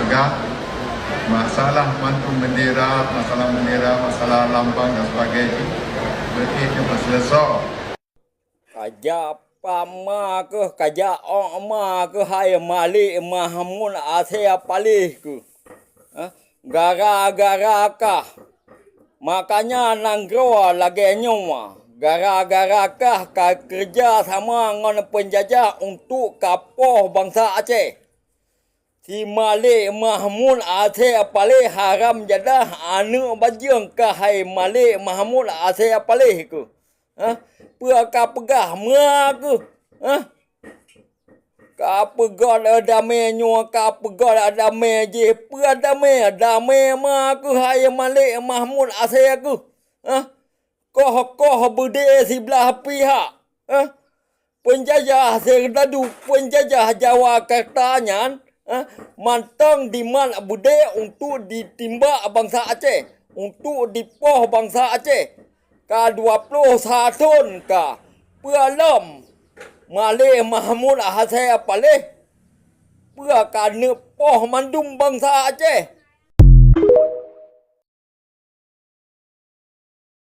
tegak. Masalah mantu bendera, masalah lambang dan sebagainya begitu berselesai. Kajak pama ke kajak ma ke hai malik mahamun asia palih ke. Gara-gara kah. Makanya nanggro lagi nyoma. Gara-gara kah kerja sama dengan penjajah untuk kapoh bangsa Aceh. Si Malik Mahmud Aceh palih haram jadah anu bajang kahai Malik Mahmud Aceh palih ke. Pua ka pegah mua ke. Ka pegah adame nyua ka pegah adame je pua adame ma ke hai Malik Mahmud Aceh ke. Koh bude sebelah pihak. Penjajah serdadu penjajah Jawa katanya mantang diman bude untuk ditimbak bangsa Aceh, untuk dipoh bangsa Aceh. Ka 20 tahun ka pelam Malik Mahmud Aceh palih pua ka nepoh mandum bangsa Aceh.